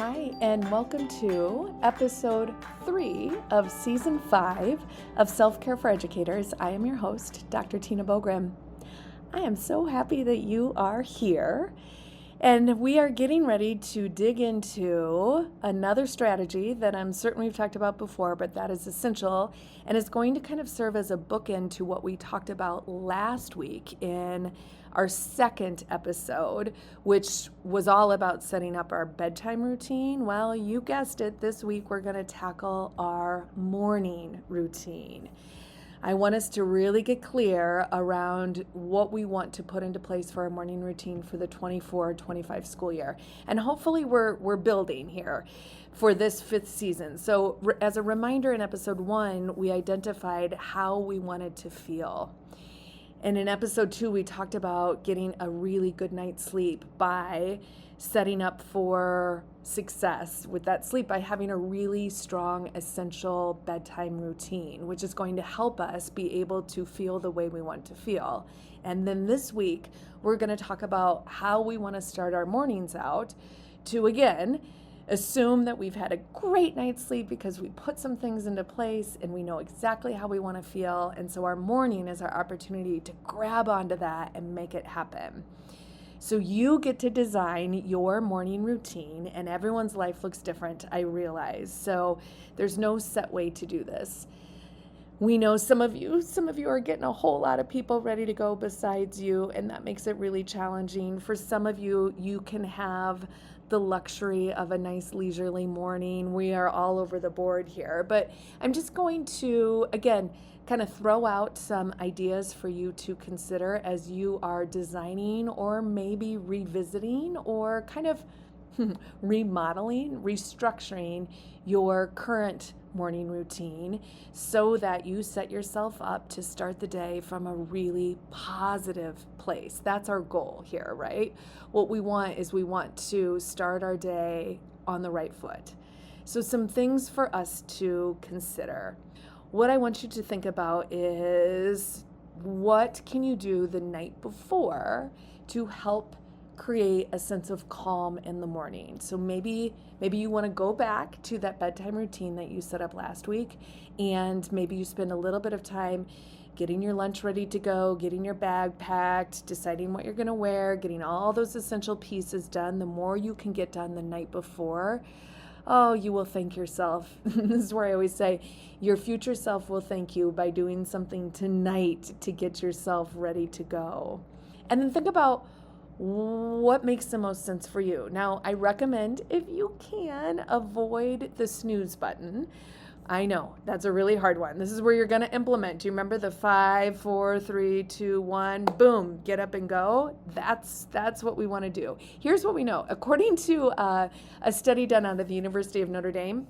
Hi, and welcome to episode 3 of season 5 of Self-Care for Educators. I am your host, Dr. Tina Bogrim. I am so happy that you are here, and we are getting ready to dig into another strategy that I'm certain we've talked about before, but that is essential and is going to kind of serve as a bookend to what we talked about last week in our second episode, which was all about setting up our bedtime routine. Well, you guessed it, this week we're going to tackle our morning routine. I want us to really get clear around what we want to put into place for our morning routine for the 24-25 school year. And hopefully we're building here for this 5th season. So as a reminder, in episode 1, we identified how we wanted to feel. And in episode 2, we talked about getting a really good night's sleep by setting up for success with that sleep by having a really strong, essential bedtime routine, which is going to help us be able to feel the way we want to feel. And then this week, we're going to talk about how we want to start our mornings out to, again, assume that we've had a great night's sleep because we put some things into place and we know exactly how we want to feel. And so our morning is our opportunity to grab onto that and make it happen. So you get to design your morning routine, and everyone's life looks different, I realize. So there's no set way to do this. We know some of you are getting a whole lot of people ready to go besides you, and that makes it really challenging. For some of you, you can have the luxury of a nice leisurely morning. We are all over the board here, but I'm just going to, again, kind of throw out some ideas for you to consider as you are designing or maybe revisiting or kind of remodeling, restructuring your current morning routine so that you set yourself up to start the day from a really positive place. That's our goal here, right? What we want is we want to start our day on the right foot. So some things for us to consider. What I want you to think about is what can you do the night before to help create a sense of calm in the morning. So maybe you want to go back to that bedtime routine that you set up last week, and maybe you spend a little bit of time getting your lunch ready to go, getting your bag packed, deciding what you're going to wear, getting all those essential pieces done. The more you can get done the night before, oh, you will thank yourself. This is where I always say, your future self will thank you by doing something tonight to get yourself ready to go. And then think about what makes the most sense for you. Now, I recommend, if you can, avoid the snooze button. I know, that's a really hard one. This is where you're going to implement. Do you remember the 5, 4, 3, 2, 1, boom, get up and go? That's what we want to do. Here's what we know. According to a study done out of the University of Notre Dame,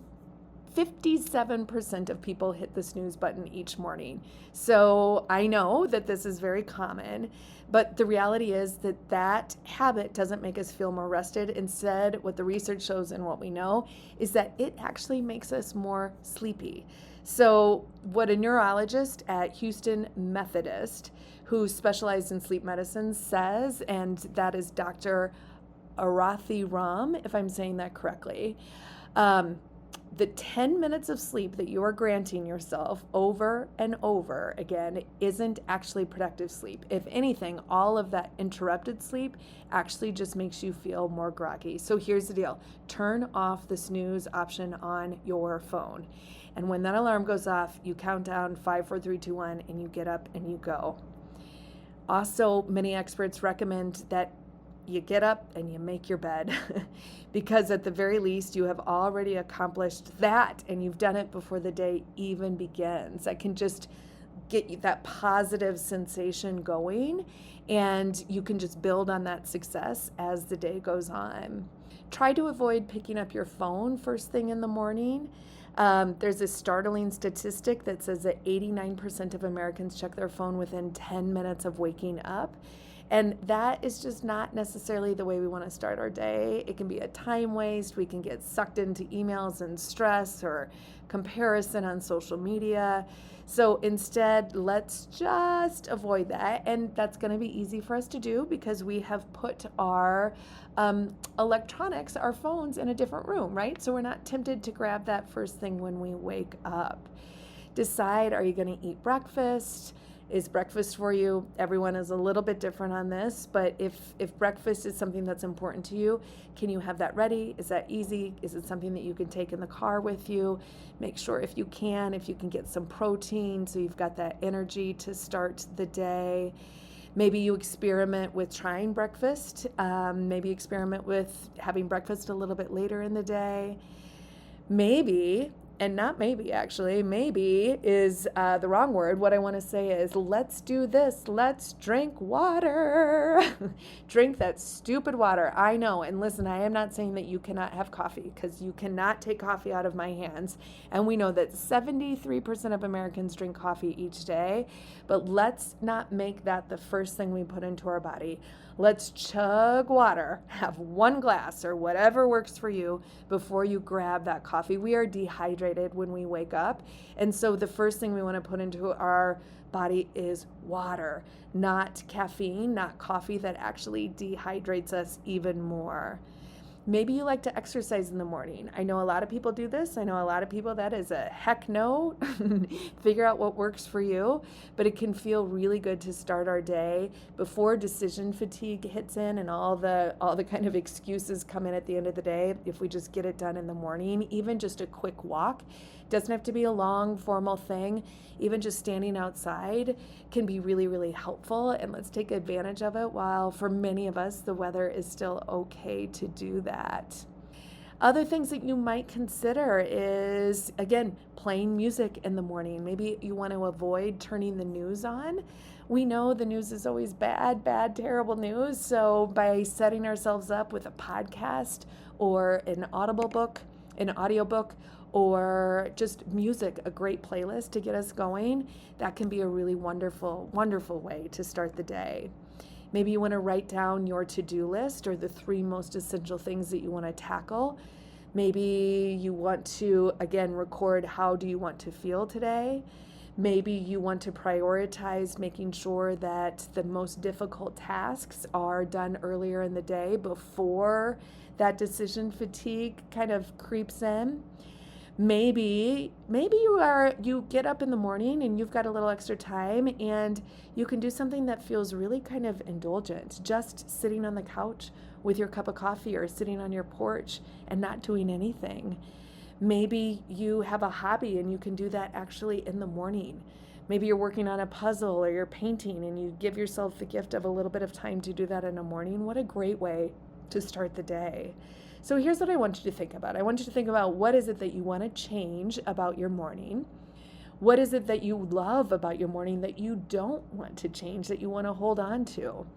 57% of people hit the snooze button each morning. So I know that this is very common, but the reality is that habit doesn't make us feel more rested. Instead, what the research shows and what we know is that it actually makes us more sleepy. So what a neurologist at Houston Methodist, who specialized in sleep medicine, says, and that is Dr. Arathi Ram, if I'm saying that correctly, the 10 minutes of sleep that you are granting yourself over and over again isn't actually productive sleep. If anything, all of that interrupted sleep actually just makes you feel more groggy. So here's the deal. Turn off the snooze option on your phone. And when that alarm goes off, you count down 5, 4, 3, 2, 1, and you get up and you go. Also, many experts recommend that you get up and you make your bed because at the very least you have already accomplished that and you've done it before the day even begins. That can just get you that positive sensation going, and you can just build on that success as the day goes on. Try to avoid picking up your phone first thing in the morning. There's a startling statistic that says that 89% of Americans check their phone within 10 minutes of waking up. And that is just not necessarily the way we want to start our day. It can be a time waste. We can get sucked into emails and stress or comparison on social media. So instead, let's just avoid that. And that's going to be easy for us to do because we have put our electronics, our phones, in a different room, right? So we're not tempted to grab that first thing when we wake up. Decide, are you going to eat breakfast? Is breakfast for you? Everyone is a little bit different on this, but if breakfast is something that's important to you, can you have that ready? Is that easy? Is it something that you can take in the car with you? Make sure if you can get some protein so you've got that energy to start the day. Maybe you experiment with trying breakfast. Maybe experiment with having breakfast a little bit later in the day. Maybe, and not maybe actually, maybe is the wrong word. What I want to say is let's do this. Let's drink water. Drink that stupid water. I know. And listen, I am not saying that you cannot have coffee because you cannot take coffee out of my hands. And we know that 73% of Americans drink coffee each day. But let's not make that the first thing we put into our body. Let's chug water, have one glass or whatever works for you before you grab that coffee. We are dehydrated when we wake up. And so the first thing we want to put into our body is water, not caffeine, not coffee that actually dehydrates us even more. Maybe you like to exercise in the morning. I know a lot of people do this. I know a lot of people that is a heck no. Figure out what works for you. But it can feel really good to start our day before decision fatigue hits in and all the kind of excuses come in at the end of the day. If we just get it done in the morning, even just a quick walk, doesn't have to be a long formal thing. Even just standing outside can be really, really helpful. And let's take advantage of it while for many of us, the weather is still okay to do that. Other things that you might consider is, again, playing music in the morning. Maybe you want to avoid turning the news on. We know the news is always bad, terrible news. So by setting ourselves up with a podcast or an audiobook, or just music, a great playlist to get us going, that can be a really wonderful, wonderful way to start the day. Maybe you want to write down your to-do list or the 3 most essential things that you want to tackle. Maybe you want to, again, record how do you want to feel today. Maybe you want to prioritize making sure that the most difficult tasks are done earlier in the day before that decision fatigue kind of creeps in. Maybe you get up in the morning and you've got a little extra time and you can do something that feels really kind of indulgent, just sitting on the couch with your cup of coffee or sitting on your porch and not doing anything. Maybe you have a hobby and you can do that actually in the morning. Maybe you're working on a puzzle or you're painting and you give yourself the gift of a little bit of time to do that in the morning. What a great way to start the day. So here's what I want you to think about. I want you to think about what is it that you want to change about your morning? What is it that you love about your morning that you don't want to change, that you want to hold on to?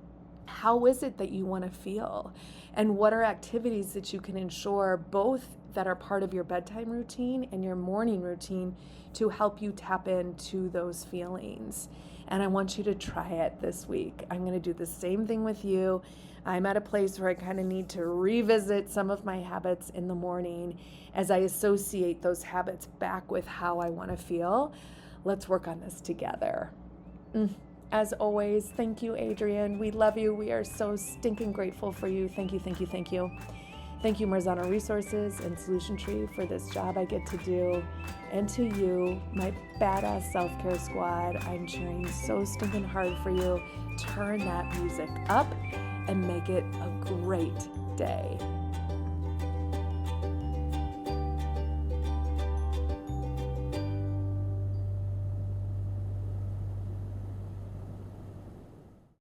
How is it that you want to feel? And what are activities that you can ensure both that are part of your bedtime routine and your morning routine to help you tap into those feelings? And I want you to try it this week. I'm going to do the same thing with you. I'm at a place where I kind of need to revisit some of my habits in the morning as I associate those habits back with how I want to feel. Let's work on this together. As always, thank you, Adrienne. We love you. We are so stinking grateful for you. Thank you, thank you, thank you. Thank you, Marzano Resources and Solution Tree, for this job I get to do. And to you, my badass self-care squad, I'm cheering so stinking hard for you. Turn that music up and make it a great day.